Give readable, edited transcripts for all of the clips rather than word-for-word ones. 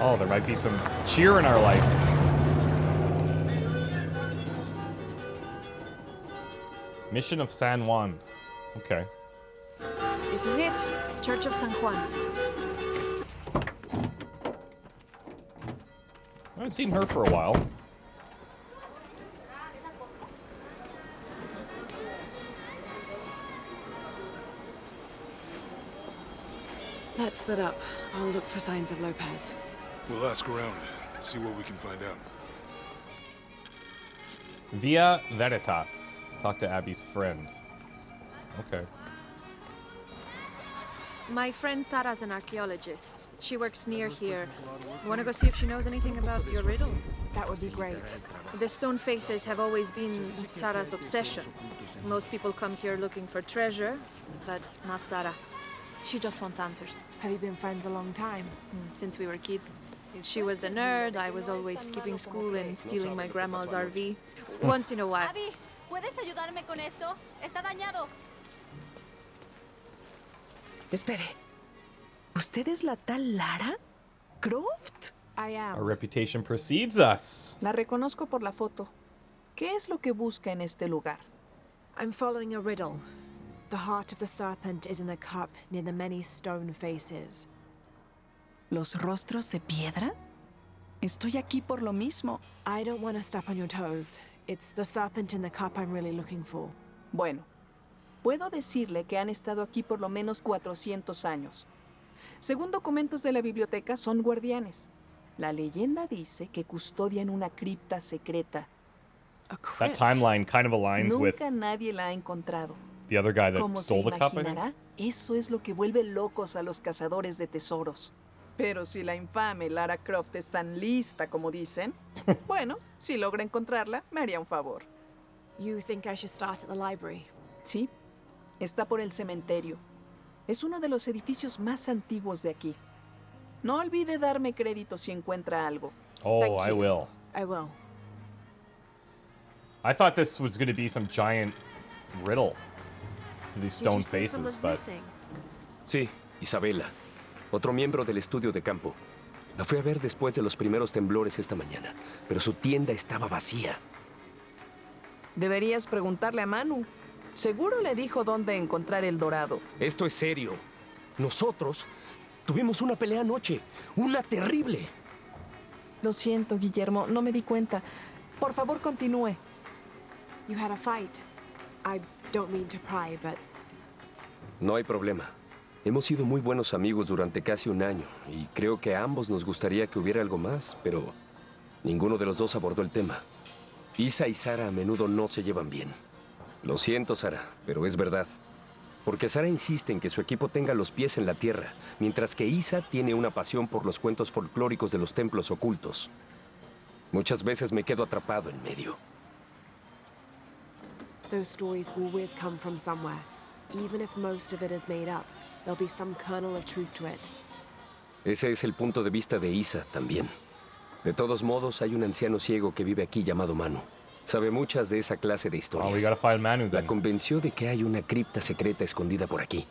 Oh, there might be some cheer in our life. Mission of San Juan. Okay. This is it. Church of San Juan. I haven't seen her for a while. Let's split up. I'll look for signs of Lopez. We'll ask around, see what we can find out. Via Veritas. Talk to Abby's friend. Okay. My friend Sarah's an archaeologist. She works near here. Want to go see if she knows anything about your riddle? That would be great. The stone faces have always been Sarah's obsession. Most people come here looking for treasure, but not Sarah. She just wants answers. Have you been friends a long time? Since we were kids. She was a nerd. I was always skipping school and stealing my grandma's RV. Once in a while. Abby, ¿puedes ayudarme con esto? Está dañado. Espere. ¿Usted es la tal Lara Croft? I am. Our reputation precedes us. La reconozco por la foto. ¿Qué es lo que busca en este lugar? I'm following a riddle. The heart of the serpent is in the cup near the many stone faces. ¿Los rostros de piedra? Estoy aquí por lo mismo. I don't want to step on your toes. It's the serpent in the cup I'm really looking for. Bueno, puedo decirle que han estado aquí por lo menos 400 años. Según documentos de la biblioteca, son guardianes. La leyenda dice que custodian una cripta secreta. A That crypt? timeline kind of aligns with Nunca nadie la ha encontrado. the other guy that Como se stole the cup, I think. imaginará, eso es lo que vuelve locos a los cazadores de tesoros. Pero si la infame Lara Croft es tan lista como dicen, bueno, si logra encontrarla, me haría un favor. You think I should start at the library? Sí, está por el cementerio. Es uno de los edificios más antiguos de aquí. No olvide darme crédito si encuentra algo. Oh, Thank I you. will. I will. I thought this was going to be some giant riddle to these Did stone you say faces, someone's but missing? Sí, Isabella, otro miembro del estudio de campo. La fui a ver después de los primeros temblores esta mañana, pero su tienda estaba vacía. Deberías preguntarle a Manu. Seguro le dijo dónde encontrar el dorado. Esto es serio. Nosotros tuvimos una pelea anoche, una terrible. Lo siento, Guillermo, no me di cuenta. Por favor, continúe. You had a fight. I don't mean to pry, but No hay problema. Hemos sido muy buenos amigos durante casi un año y creo que a ambos nos gustaría que hubiera algo más, pero ninguno de los dos abordó el tema. Isa y Sara a menudo no se llevan bien. Lo siento, Sara, pero es verdad. Porque Sara insiste en que su equipo tenga los pies en la tierra, mientras que Isa tiene una pasión por los cuentos folclóricos de los templos ocultos. Muchas veces me quedo atrapado en medio. those stories always come from somewhere. Even if most of it is made up, there'll be some kernel of truth to it. Ese es el punto de vista de Isa también. De todos modos, hay un anciano ciego que vive aquí llamado Manu. Sabe muchas de esa clase de oh, we historias. gotta find Manu La then. convenció de que hay una cripta secreta escondida por aquí.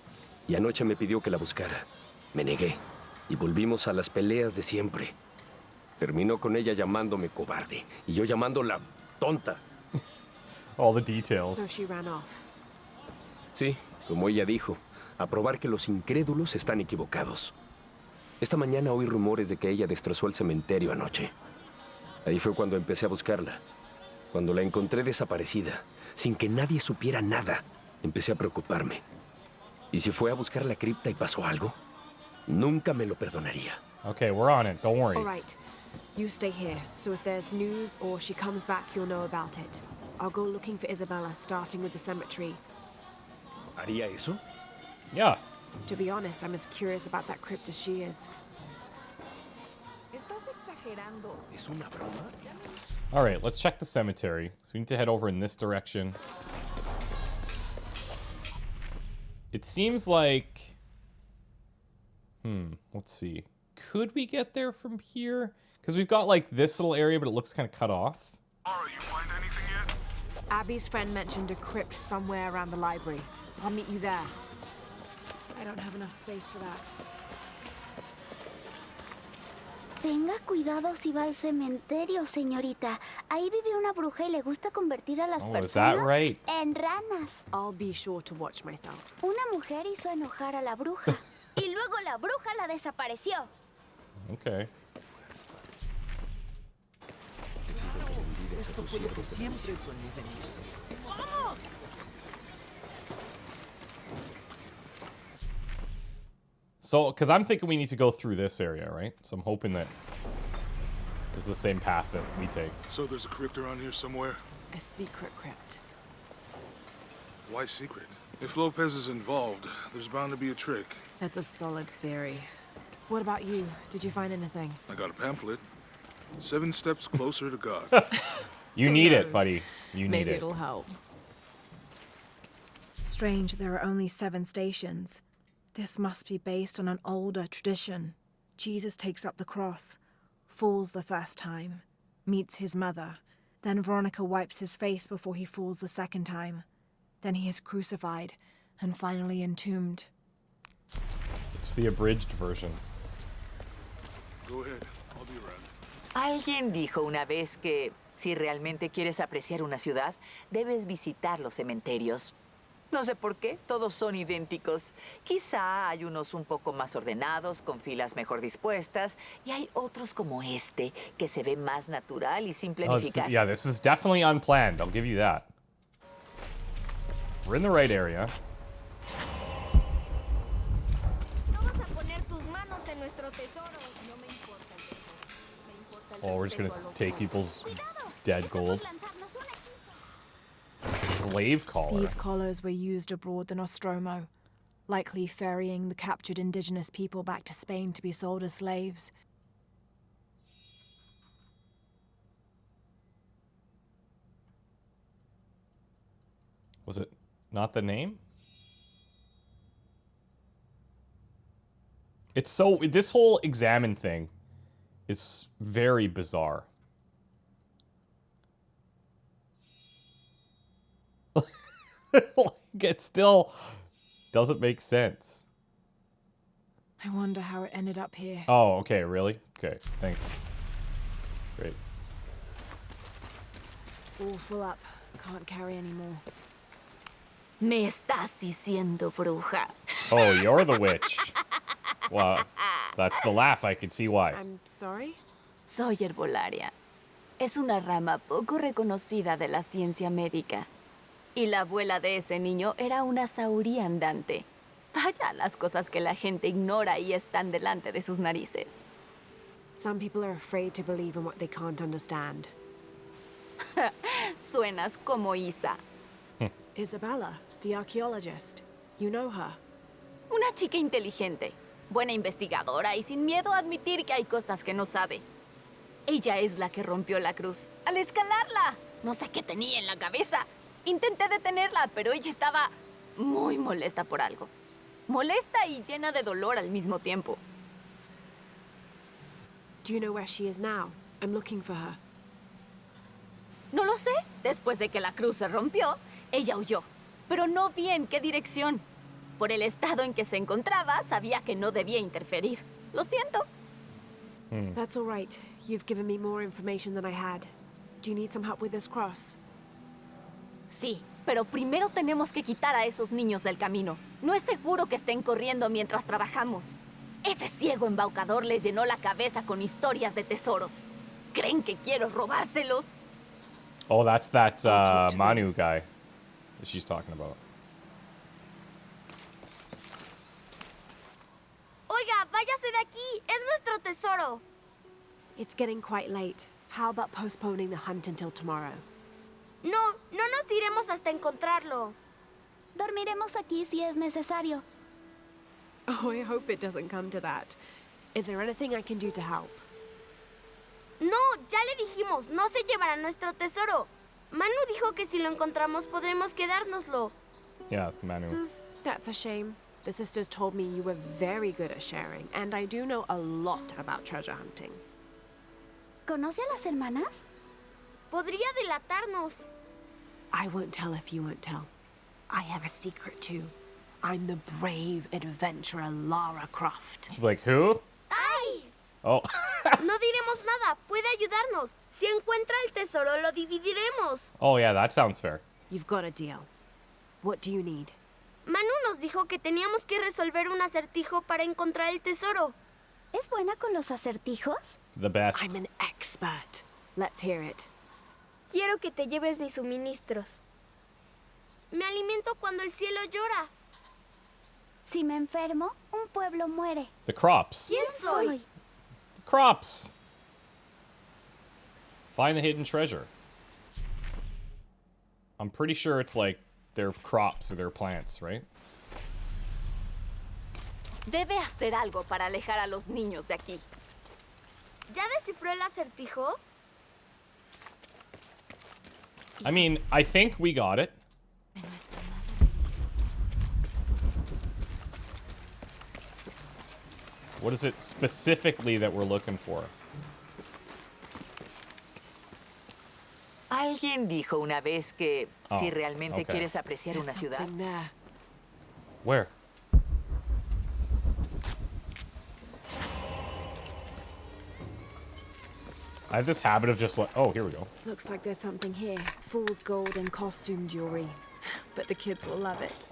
Y anoche me pidió que la buscara. Me negué. Y volvimos a las peleas de siempre. Terminó con ella llamándome cobarde. Y yo llamándola tonta. All the So details. she ran off. Sí, como ella dijo, a probar que los incrédulos están equivocados. Esta mañana oí rumores de que ella destrozó el cementerio anoche. Ahí fue cuando empecé a buscarla. Cuando la encontré desaparecida, sin que nadie supiera nada, empecé a preocuparme. ¿Y si fue a buscar la cripta y pasó algo? Nunca me lo perdonaría. Okay, we're on it. Don't worry. All right. You stay here, so if there's news or she comes back, you'll know about it. I'll go looking for Isabella, starting with the cemetery. ¿Haría eso? Yeah. To be honest, I'm as curious about that crypt as she is. Estás exagerando. ¿Es una broma? All right, let's check the cemetery. So we need to head over in this direction. It seems like... let's see. Could we get there from here? Because we've got, like, this little area, but it looks kind of cut off. Mara, you find anything yet? Abby's friend mentioned a crypt somewhere around the library. I'll meet you there. I don't have enough space for that. Tenga cuidado si va al cementerio, señorita. Ahí vive una bruja y le gusta convertir a las Oh, is that personas right? en ranas. I'll be sure to watch myself. Una mujer hizo enojar a la bruja y luego la bruja la desapareció. Okay. Esto fue lo que siempre soñé de mí. So, because I'm thinking we need to go through this area, right? So I'm hoping that it's the same path that we take. So there's a crypt around here somewhere? A secret crypt. Why secret? If Lopez is involved, there's bound to be a trick. That's a solid theory. What about you? Did you find anything? I got a pamphlet. 7 steps closer to God. You need it, buddy. You need Maybe it. it'll help. Strange there are only 7 stations. This must be based on an older tradition. Jesus takes up the cross, falls the first time, meets his mother. Then Veronica wipes his face before he falls the second time. Then he is crucified and finally entombed. It's the abridged version. Go ahead. I'll be around. Alguien dijo una vez que si realmente quieres apreciar una ciudad, debes visitar los cementerios. No sé por qué, todos son idénticos. Quizá hay unos un poco más ordenados, con filas mejor dispuestas, y hay otros como este, que se ve más natural y sin planificar. Yeah, this is definitely unplanned. I'll give you that. We're in the right area. Oh, we're just gonna take people's dead gold. Slave collar. These collars were used abroad the Nostromo, likely ferrying the captured indigenous people back to Spain to be sold as slaves. Was it not the name? It's so... This whole examine thing is very bizarre. It still doesn't make sense. I wonder how it ended up here. Oh, okay, really? Okay, thanks. Great. All full up. Can't carry anymore. Me estás diciendo, bruja. Oh, you're the witch. Well, that's the laugh. I can see why. I'm sorry? Soy herbolaria. Es una rama poco reconocida de la ciencia médica. Y la abuela de ese niño era una sauría andante. Vaya las cosas que la gente ignora y están delante de sus narices. Some people are afraid to believe in what they can't understand. Suenas como Isa. Isabella, the archaeologist. You know her. Una chica inteligente, buena investigadora y sin miedo a admitir que hay cosas que no sabe. Ella es la que rompió la cruz. ¡Al escalarla! No sé qué tenía en la cabeza. Intenté detenerla, pero ella estaba muy molesta por algo. Molesta y llena de dolor al mismo tiempo. Do you know where she is now? I'm looking for her. No lo sé. Después de que la cruz se rompió, ella huyó. Pero no vi en qué dirección. Por el estado en que se encontraba, sabía que no debía interferir. Lo siento. That's all right. You've given me more information than I had. Do you need some help with this cross? Sí, pero primero tenemos que quitar a esos niños del camino. No es seguro que estén corriendo mientras trabajamos. Ese ciego embaucador les llenó la cabeza con historias de tesoros. ¿Creen que quiero robárselos? Oh, that's that Manu guy that she's talking about. Oiga, váyase de aquí. Es nuestro tesoro. It's getting quite late. How about postponing the hunt until tomorrow? No nos iremos hasta encontrarlo. Dormiremos aquí si es necesario. Oh, I hope it doesn't come to that. Is there anything I can do to help? No, ya le dijimos, no se llevará nuestro tesoro. Manu dijo que si lo encontramos podremos quedárnoslo. Yeah, Manu. That's a shame. The sisters told me you were very good at sharing, and I do know a lot about treasure hunting. ¿Conoce a las hermanas? Podría delatarnos. I won't tell if you won't tell. I have a secret too. I'm the brave adventurer Lara Croft. She's like, who? ¡Ay! Oh. No diremos nada. Puede ayudarnos. Si encuentra el tesoro, lo dividiremos. Oh, yeah, that sounds fair. You've got a deal. What do you need? Manu nos dijo que teníamos que resolver un acertijo para encontrar el tesoro. ¿Es buena con los acertijos? The best. I'm an expert. Let's hear it. Quiero que te lleves mis suministros. Me alimento cuando el cielo llora. Si me enfermo, un pueblo muere. The crops. ¿Quién soy? The crops. Find the hidden treasure. I'm pretty sure it's like their crops or their plants, right? Debe hacer algo para alejar a los niños de aquí. ¿Ya descifró el acertijo? I mean, I think we got it. What is it specifically that we're looking for? Alguien dijo una vez que si Oh, realmente okay. quieres apreciar There's una ciudad, something there. Where? I have this habit of just like, oh, here we go. Looks like there's something here. Fool's gold and costume jewelry. But the kids will love it.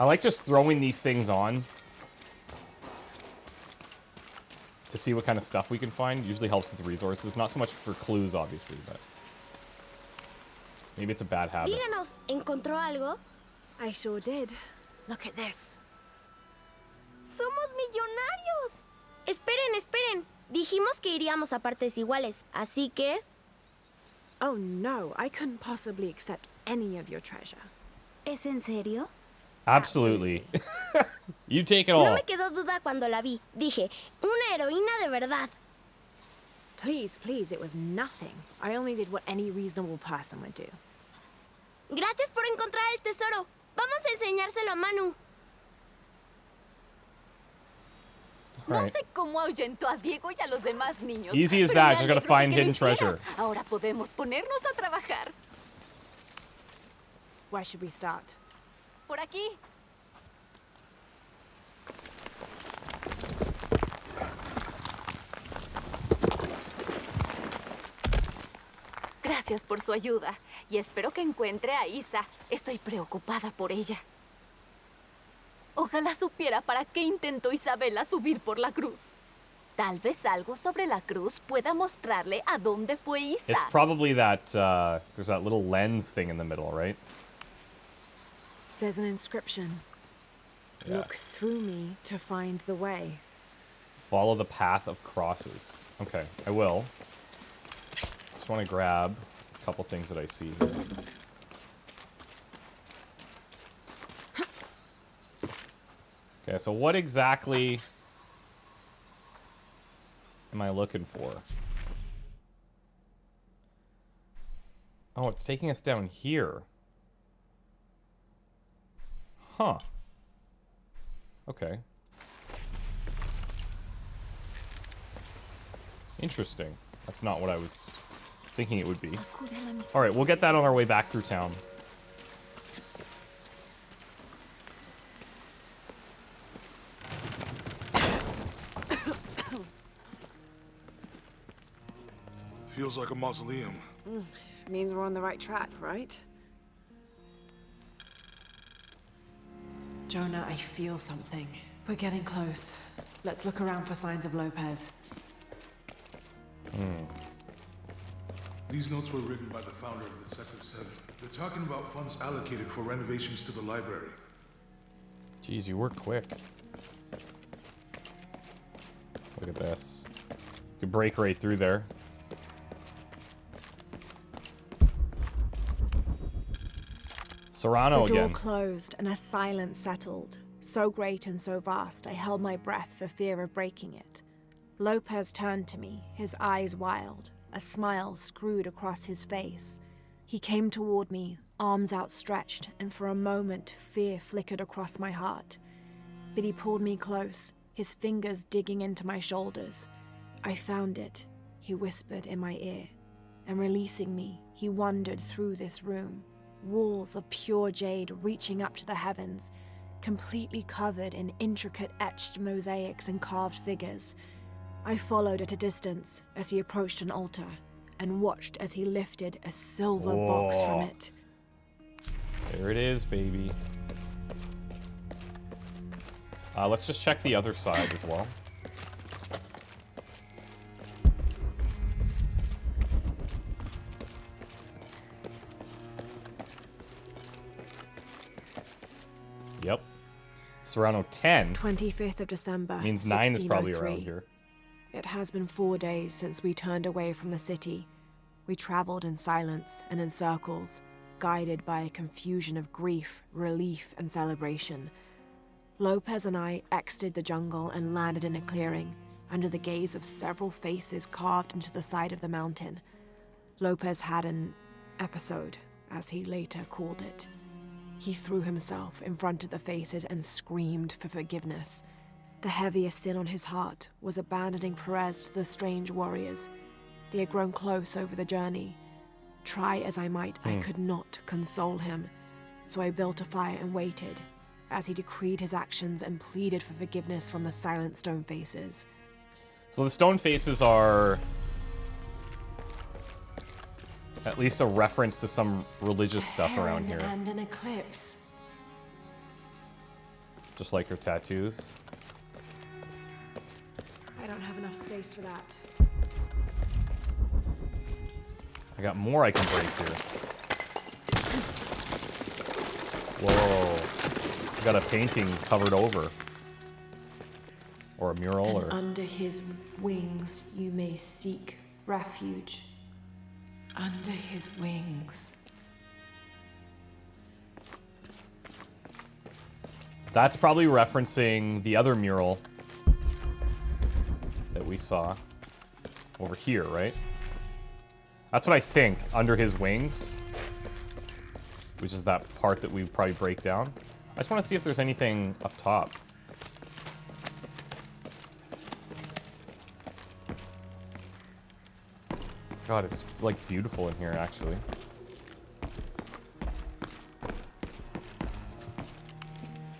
I like just throwing these things on to see what kind of stuff we can find. Usually helps with resources. Not so much for clues, obviously, but maybe it's a bad habit. Díganos, ¿encontró algo? I sure did. Look at this. ¡Somos millonarios! Esperen, esperen. Dijimos que iríamos a partes iguales, así que... Oh no, I couldn't possibly accept any of your treasure. ¿Es en serio? Absolutely. You take it No all. me quedó duda cuando la vi. Dije, una heroína de verdad. Please, please, it was nothing. I only did what any reasonable person would do. Gracias por encontrar el tesoro. Vamos a enseñárselo a Manu. No Right. sé cómo ahuyentó a Diego y a los demás niños. Easy as pero that, me just gotta alegro de find que lo hidden hiciera. treasure. Ahora podemos ponernos a trabajar. Where should we start? Por aquí. Gracias por su ayuda y espero que encuentre a Isa. Estoy preocupada por ella. Ojalá supiera para qué intentó Isabella subir por la cruz. Tal vez algo sobre la cruz pueda mostrarle a dónde fue Isa. It's probably that, there's that little lens thing in the middle, right? There's an inscription. Yeah. Look through me to find the way. Follow the path of crosses. Okay, I will. Just want to grab a couple things that I see here. Okay, so what exactly am I looking for? Oh, it's taking us down here. Huh. Okay. Interesting. That's not what I was thinking it would be. Alright, we'll get that on our way back through town. Feels like a mausoleum. Means we're on the right track, right? Jonah, I feel something. We're getting close. Let's look around for signs of Lopez. These notes were written by the founder of the Sector 7. They're talking about funds allocated for renovations to the library. Jeez, you work quick. Look at this. You could break right through there. Serrano The door again. closed and a silence settled. So great and so vast, I held my breath for fear of breaking it. Lopez turned to me, his eyes wild, a smile screwed across his face. He came toward me, arms outstretched, and for a moment fear flickered across my heart. But he pulled me close, his fingers digging into my shoulders. I found it, he whispered in my ear, and releasing me, he wandered through this room. Walls of pure jade reaching up to the heavens, completely covered in intricate etched mosaics and carved figures. I followed at a distance as he approached an altar and watched as he lifted a silver box from it. There it is, baby. Let's just check the other side as well. Yep. Serrano 10. 25th of December. Means 9 is probably 1603. around here. It has been 4 days since we turned away from the city. We traveled in silence and in circles, guided by a confusion of grief, relief, and celebration. Lopez and I exited the jungle and landed in a clearing, under the gaze of several faces carved into the side of the mountain. Lopez had an episode, as he later called it. He threw himself in front of the faces and screamed for forgiveness. The heaviest sin on his heart was abandoning Perez to the strange warriors. They had grown close over the journey. Try as I might, I could not console him. So I built a fire and waited, as he decreed his actions and pleaded for forgiveness from the silent stone faces. So the stone faces are at least a reference to some religious stuff around here. And an eclipse. Just like her tattoos. I don't have enough space for that. I got more I can break here. Whoa. I got a painting covered over. Or a mural, And or... under his wings you may seek refuge. Under his wings. That's probably referencing the other mural that we saw over here, right? That's what I think, under his wings, which is that part that we probably break down. I just want to see if there's anything up top. God, it's like beautiful in here, actually.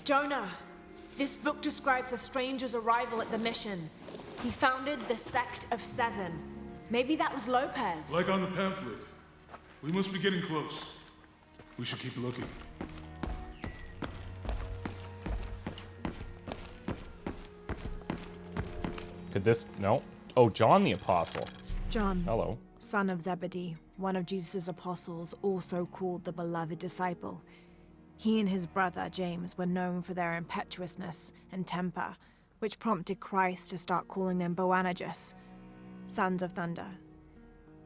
Jonah, this book describes a stranger's arrival at the mission. He founded the Sect of Seven. Maybe that was Lopez. Like on the pamphlet. We must be getting close. We should keep looking. Could this... No. Oh, John the Apostle. John, Hello. son of Zebedee, one of Jesus' apostles, also called the beloved disciple. He and his brother, James, were known for their impetuousness and temper, which prompted Christ to start calling them Boanerges, sons of thunder.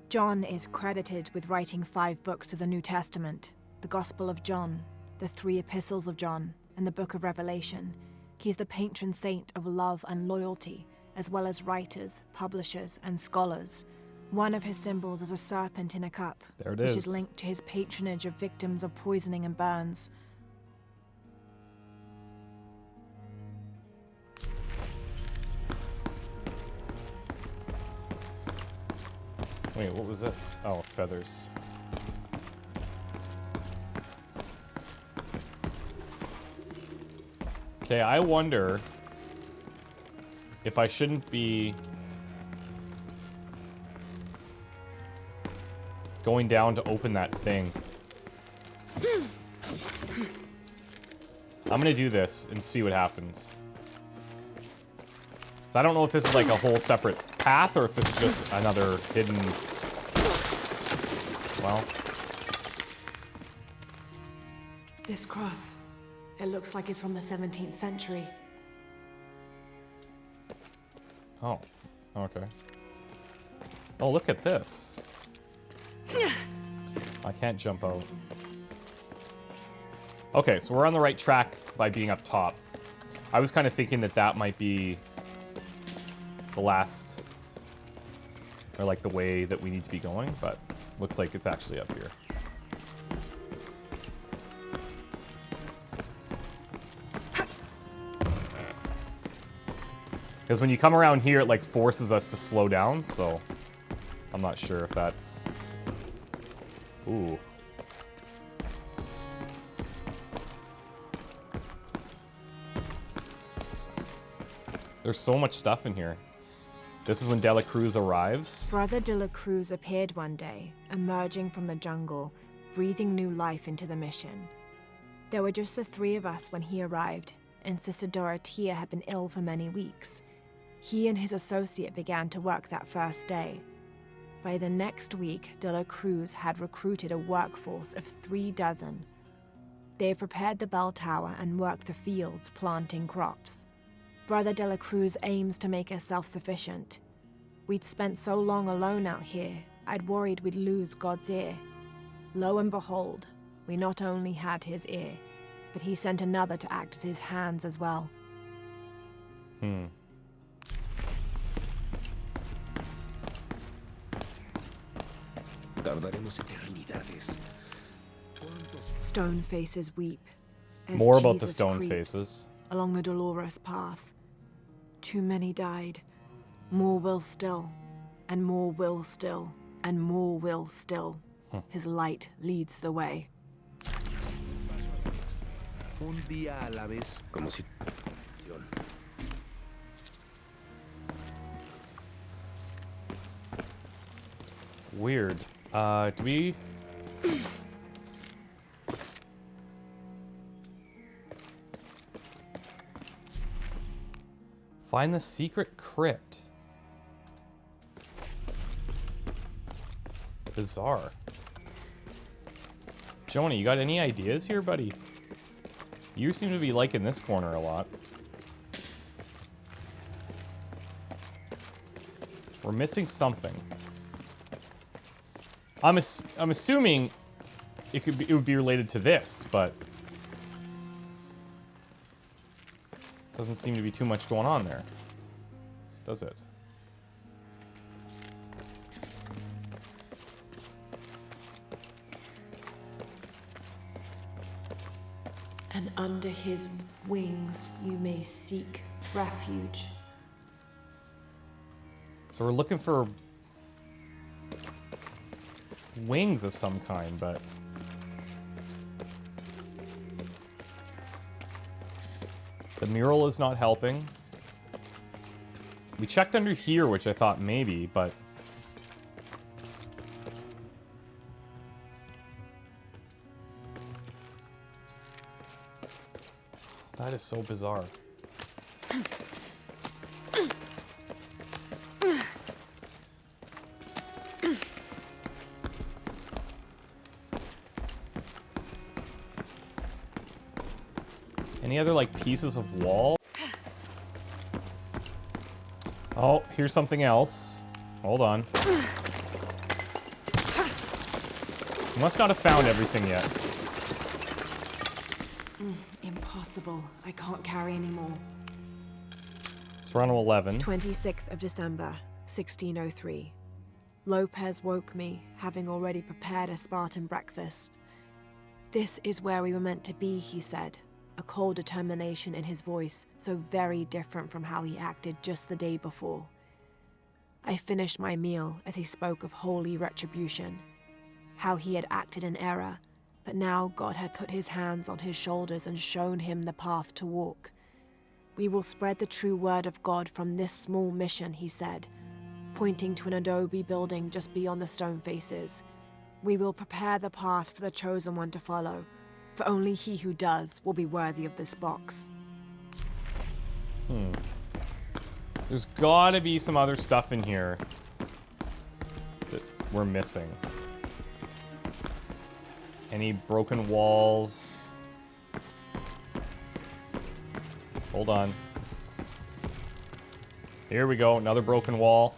John is credited with writing 5 books of the New Testament, the Gospel of John, the 3 epistles of John, and the Book of Revelation. He's the patron saint of love and loyalty, as well as writers, publishers, and scholars. One of his symbols is a serpent in a cup, There it which is. is linked to his patronage of victims of poisoning and burns. Wait, what was this? Oh, feathers. Okay, I wonder if I shouldn't be going down to open that thing. I'm gonna do this and see what happens. I don't know if this is like a whole separate path or if this is just another hidden... Well... This cross, it looks like it's from the 17th century. Oh, okay. Oh, look at this. I can't jump out. Okay, so we're on the right track by being up top. I was kind of thinking that that might be the last, or like the way that we need to be going, but looks like it's actually up here. Because when you come around here, it like forces us to slow down, so I'm not sure if that's... Ooh. There's so much stuff in here. This is when De La Cruz arrives. Brother De La Cruz appeared one day, emerging from the jungle, breathing new life into the mission. There were just the three of us when he arrived, and Sister Dorothea had been ill for many weeks. He and his associate began to work that first day. By the next week, De La Cruz had recruited a workforce of 36. They prepared the bell tower and worked the fields, planting crops. Brother De La Cruz aims to make us self-sufficient. We'd spent so long alone out here, I'd worried we'd lose God's ear. Lo and behold, we not only had his ear, but he sent another to act as his hands as well. Tardaremos eternidades. Stone faces weep. As More about the Jesus stone creeps faces. along the dolorous path. Too many died. More will still, and more will still, and more will still. His light leads the way. Un día a la vez. Como si... Weird. Do we... Find the secret crypt. Bizarre. Jonah, you got any ideas here, buddy? You seem to be liking this corner a lot. We're missing something. I'm assuming it would be related to this, but doesn't seem to be too much going on there, does it? And under his wings you may seek refuge. So we're looking for wings of some kind, but the mural is not helping. We checked under here, which I thought maybe, but that is so bizarre. Any other, like, pieces of wall? Oh, here's something else. Hold on. You must not have found everything yet. Impossible. I can't carry anymore. It's around 11. 26th of December, 1603. Lopez woke me, having already prepared a Spartan breakfast. This is where we were meant to be, he said, a cold determination in his voice, so very different from how he acted just the day before. I finished my meal as he spoke of holy retribution, how he had acted in error, but now God had put his hands on his shoulders and shown him the path to walk. We will spread the true word of God from this small mission, he said, pointing to an adobe building just beyond the stone faces. We will prepare the path for the chosen one to follow, for only he who does will be worthy of this box. There's gotta be some other stuff in here that we're missing. Any broken walls? Hold on. Here we go, another broken wall.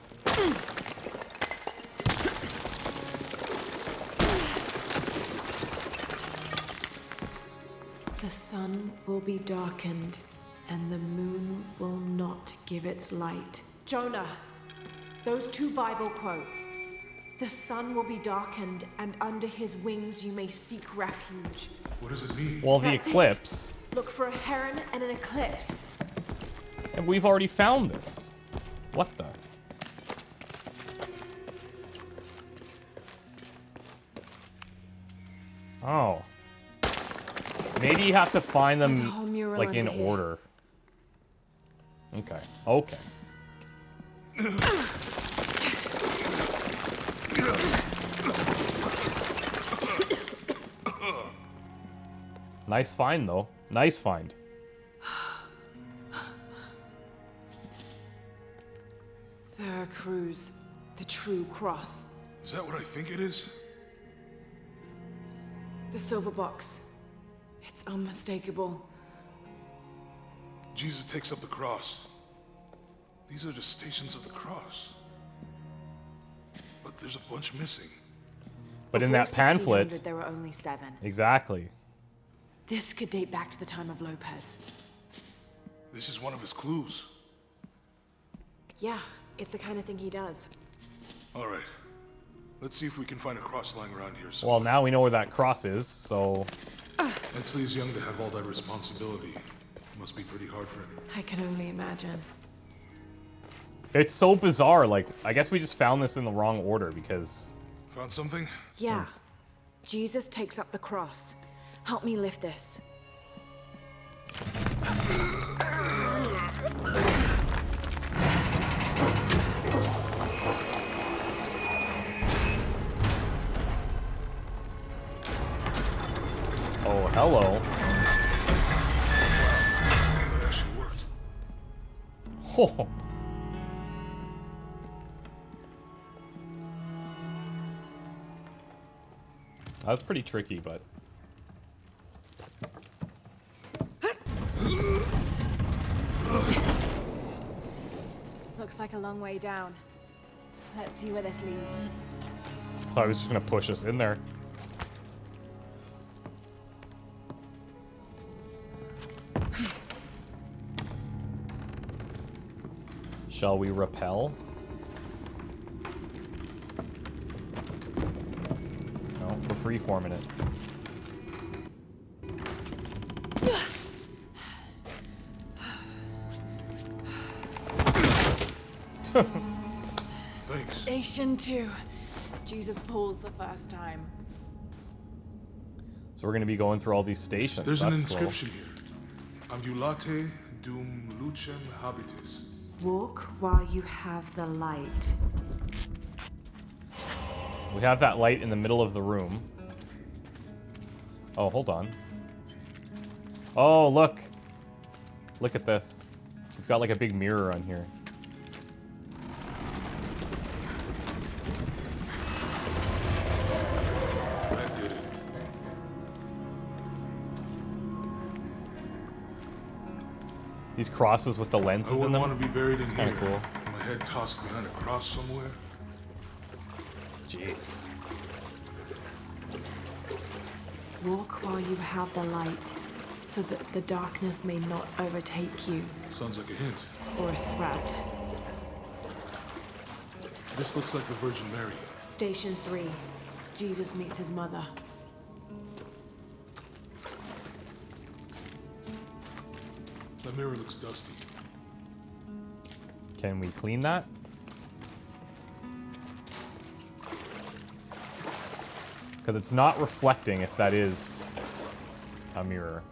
The sun will be darkened, and the moon will not give its light. Jonah, those two Bible quotes. The sun will be darkened, and under his wings you may seek refuge. What does it mean? Well, the That's eclipse. it. Look for a heron and an eclipse. And we've already found this. What the? Oh. Maybe you have to find There's a them, whole mural like, in under here. order. Okay. Okay. Nice find, though. Nice find. Veracruz, the true cross. Is that what I think it is? The silver box. It's unmistakable. Jesus takes up the cross. These are the stations of the cross. But there's a bunch missing. But in that Before pamphlet... 1600, there were only 7. Exactly. This could date back to the time of Lopez. This is one of his clues. Yeah, it's the kind of thing he does. All right. Let's see if we can find a cross lying around here somewhere. Well, now we know where that cross is, so... Ensley's young to have all that responsibility. Must be pretty hard for him. I can only imagine. It's so bizarre. Like, I guess we just found this in the wrong order because... Found something? Yeah. Jesus takes up the cross. Help me lift this. Oh, hello. That actually worked. Oh. That's pretty tricky, but... Looks like a long way down. Let's see where this leads. I thought I was just gonna push us in there. Shall we repel? No, we're freeforming it. Thanks. Station 2. Jesus falls the first time. So we're gonna be going through all these stations. There's an That's inscription here. Ambulate dum lucem habitis. Walk while you have the light. We have that light in the middle of the room. Oh, hold on. Oh, look. Look at this. We've got like a big mirror on here. That did it. These crosses with the I lenses in wouldn't them. want to be buried in Kinda here. cool. My head tossed behind a cross somewhere. Jeez. Walk while you have the light, so that the darkness may not overtake you, Sounds like a hint. or a threat. This looks like the Virgin Mary. Station 3. Jesus meets his mother. That mirror looks dusty. Can we clean that? Because it's not reflecting if that is a mirror.